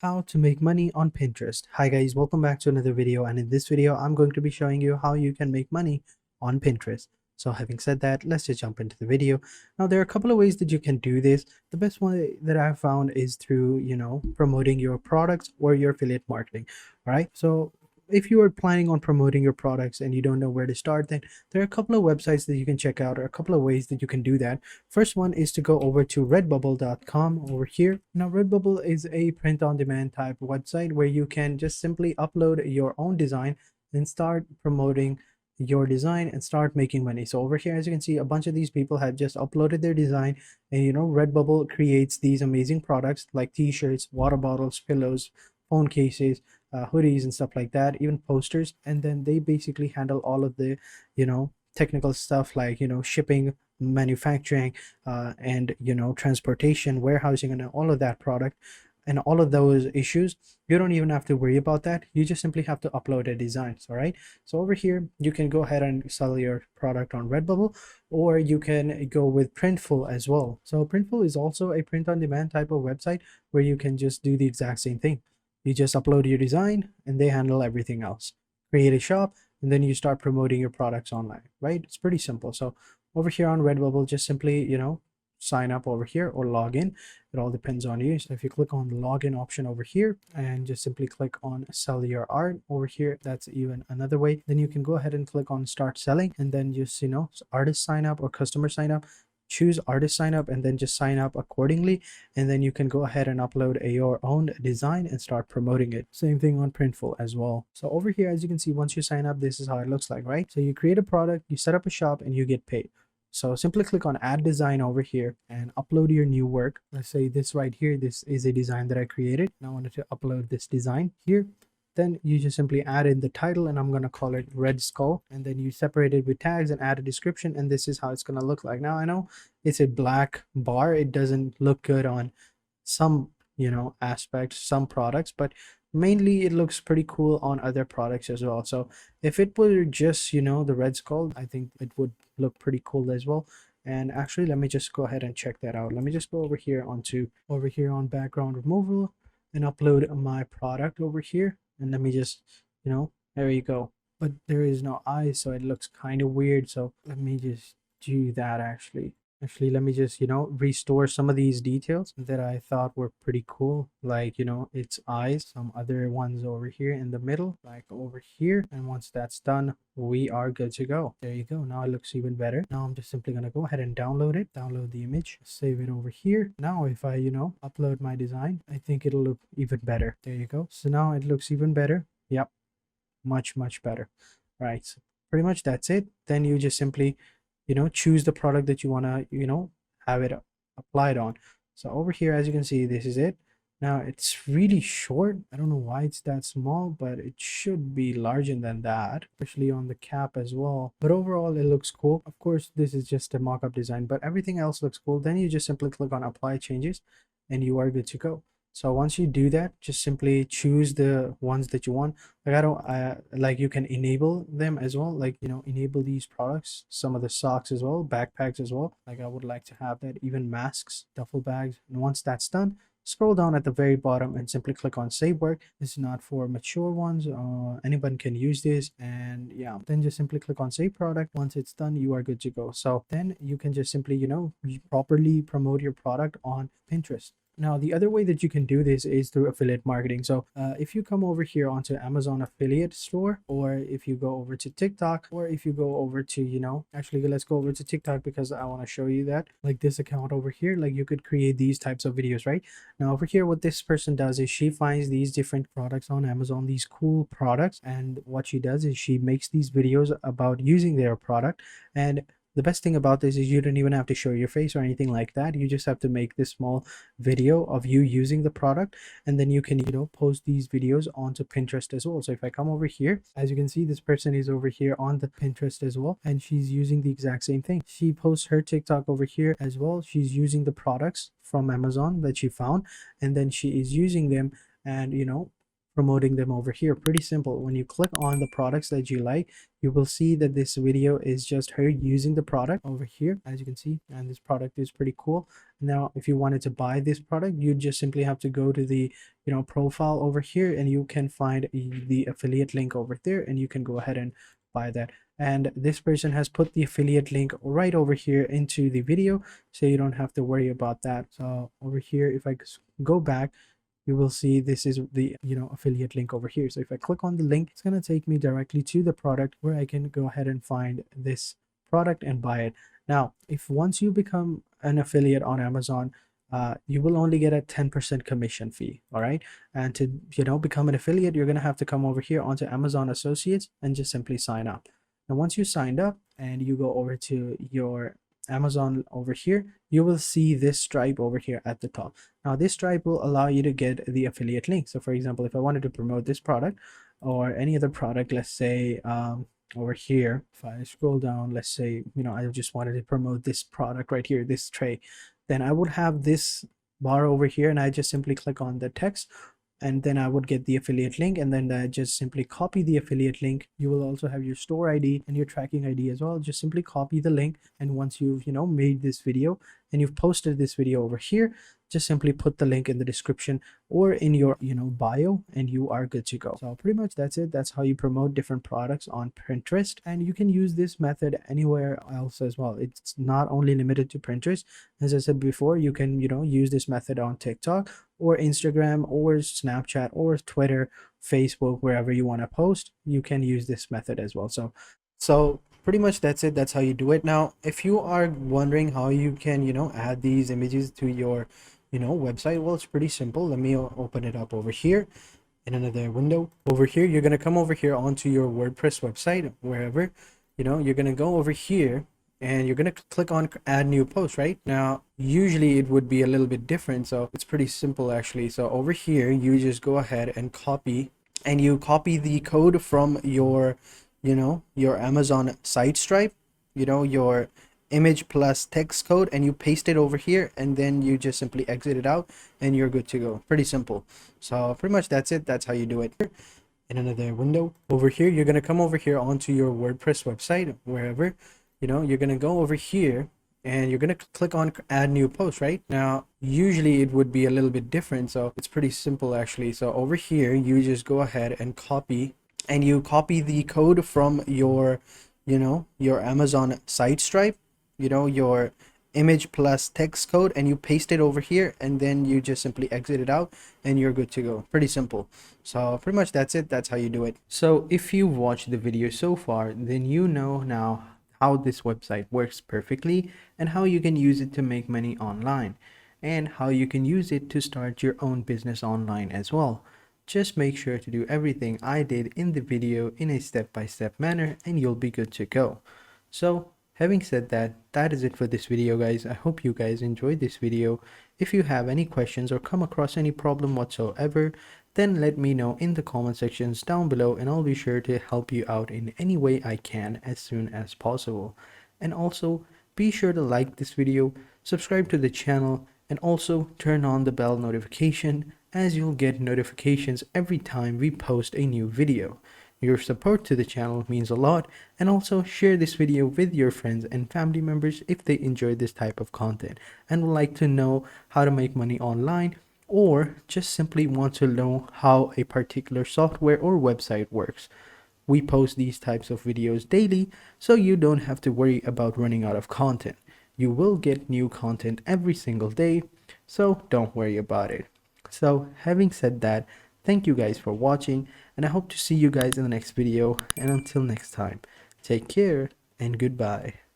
How to make money on Pinterest. Hi guys, welcome back to another video, and in this video I'm going to be showing you how you can make money on Pinterest. So having said that, let's just jump into the video. Now there are a couple of ways that you can do this. The best way that I've found is through, promoting your products or your affiliate marketing. All right. So if you are planning on promoting your products and you don't know where to start, then there are a couple of websites that you can check out, or a couple of ways that you can do that. First one is to go over to redbubble.com over here. Now Redbubble is a print on demand type website where you can just simply upload your own design and start promoting your design and start making money. So over here, as you can see, a bunch of these people have just uploaded their design, and Redbubble creates these amazing products like t-shirts, water bottles, pillows, phone cases, hoodies and stuff like that, even posters. And then they basically handle all of the technical stuff like shipping, manufacturing, and transportation, warehousing, and all of that product and all of those issues. You don't even have to worry about that. You just simply have to upload a design. All right, so over here you can go ahead and sell your product on Redbubble, or you can go with Printful as well. So Printful is also a print on demand type of website where you can just do the exact same thing. You just upload your design and they handle everything else. Create a shop, and then you start promoting your products online, right? It's pretty simple. So over here on Redbubble, just simply, sign up over here or log in. It all depends on you. So if you click on the login option over here and just simply click on sell your art over here, that's even another way. Then you can go ahead and click on start selling, and then just, artist sign up or customer sign up. Choose artist sign up and then just sign up accordingly, and then you can go ahead and upload your own design and start promoting it. Same thing on Printful as well. So over here, as you can see, once you sign up, this is how it looks like, right? So you create a product, you set up a shop, and you get paid. So simply click on add design over here and upload your new work. Let's say this right here, this is a design that I created, and I wanted to upload this design here. Then you just simply add in the title, and I'm going to call it Red Skull, and then you separate it with tags and add a description, and this is how it's going to look like. Now I know it's a black bar, it doesn't look good on some aspects, some products, but mainly it looks pretty cool on other products as well. So if it were just the Red Skull, I think it would look pretty cool as well. And actually, let me just go ahead and check that out. Let me just go over here on background removal and upload my product over here, and let me just there you go. But there is no eyes, so it looks kind of weird. So let me just do that. Actually, let me just restore some of these details that I thought were pretty cool, like its eyes, some other ones over here in the middle, like over here. And once that's done, we are good to go. There you go. Now it looks even better. Now I'm just simply gonna go ahead and download the image, save it over here. Now if I upload my design, I think it'll look even better. There you go. So now it looks even better. Yep, much better. Right, so pretty much that's it. Then you just simply choose the product that you want to have it applied on. So over here, as you can see, this is it. Now it's really short. I don't know why it's that small, but it should be larger than that, especially on the cap as well. But overall, it looks cool. Of course, this is just a mock-up design, but everything else looks cool. Then you just simply click on apply changes and you are good to go. So once you do that, just simply choose the ones that you want. Like I don't like, you can enable them as well, like enable these products, some of the socks as well, backpacks as well. Like I would like to have that, even masks, duffel bags. And once that's done, scroll down at the very bottom and simply click on save work. This is not for mature ones, anyone can use this. And yeah, then just simply click on save product. Once it's done, you are good to go. So then you can just simply properly promote your product on Pinterest. Now, the other way that you can do this is through affiliate marketing. So if you come over here onto Amazon affiliate store, or if you go over to TikTok, or if you go over to, actually, let's go over to TikTok because I want to show you that. Like this account over here, like you could create these types of videos, right? Now over here, what this person does is she finds these different products on Amazon, these cool products. And what she does is she makes these videos about using their product. And the best thing about this is you don't even have to show your face or anything like that. You just have to make this small video of you using the product, and then you can post these videos onto Pinterest as well. So if I come over here, as you can see, this person is over here on the Pinterest as well, and she's using the exact same thing. She posts her TikTok over here as well. She's using the products from Amazon that she found, and then she is using them and promoting them over here. Pretty simple. When you click on the products that you like, you will see that this video is just her using the product over here, as you can see, and this product is pretty cool. Now if you wanted to buy this product, you just simply have to go to the profile over here, and you can find the affiliate link over there, and you can go ahead and buy that. And this person has put the affiliate link right over here into the video, so you don't have to worry about that. So over here, if I go back, you will see this is the affiliate link over here. So if I click on the link, it's going to take me directly to the product where I can go ahead and find this product and buy it. Now if once you become an affiliate on Amazon, you will only get a 10% commission fee. All right, and to become an affiliate, you're going to have to come over here onto Amazon Associates and just simply sign up. Now once you signed up and you go over to your Amazon over here, you will see this stripe over here at the top. Now this stripe will allow you to get the affiliate link. So for example, if I wanted to promote this product or any other product, let's say over here, if I scroll down, let's say I just wanted to promote this product right here, this tray, then I would have this bar over here, and I just simply click on the text, and then I would get the affiliate link, and then I just simply copy the affiliate link. You will also have your store ID and your tracking ID as well. Just simply copy the link, and once you've made this video and you've posted this video over here, just simply put the link in the description or in your bio, and you are good to go. So pretty much that's it. That's how you promote different products on Pinterest, and you can use this method anywhere else as well. It's not only limited to Pinterest. As I said before, you can use this method on TikTok or Instagram or Snapchat or Twitter, Facebook, wherever you want to post. You can use this method as well. So pretty much that's it. That's how you do it. Now if you are wondering how you can add these images to your website, well, it's pretty simple. Let me open it up over here in another window. Over here, you're going to come over here onto your WordPress website, wherever you're going to go over here, and you're going to click on add new post. Right now usually it would be a little bit different, so it's pretty simple actually. So over here, you just go ahead and copy the code from your your Amazon site stripe, your image plus text code, and you paste it over here, and then you just simply exit it out, and you're good to go. Pretty simple. So pretty much that's it. That's how you do it. In another window over here, you're going to come over here onto your WordPress website, wherever you're going to go over here, and you're going to click on add new post. Right now usually it would be a little bit different, so it's pretty simple actually. So over here, you just go ahead and copy the code from your your Amazon site stripe, your image plus text code, and you paste it over here, and then you just simply exit it out, and you're good to go. Pretty simple. So pretty much that's it. That's how you do it. So if you've watched the video so far, then you know now how this website works perfectly, and how you can use it to make money online, and how you can use it to start your own business online as well. Just make sure to do everything I did in the video in a step-by-step manner, and you'll be good to go. So having said that, that is it for this video, guys. I hope you guys enjoyed this video. If you have any questions or come across any problem whatsoever, then let me know in the comment sections down below, and I'll be sure to help you out in any way I can as soon as possible. And also be sure to like this video, subscribe to the channel, and also turn on the bell notification, as you'll get notifications every time we post a new video. Your support to the channel means a lot, and also share this video with your friends and family members if they enjoy this type of content and would like to know how to make money online, or just simply want to know how a particular software or website works. We post these types of videos daily, so you don't have to worry about running out of content. You will get new content every single day, so don't worry about it. So having said that, thank you guys for watching, and I hope to see you guys in the next video, and until next time, take care and goodbye.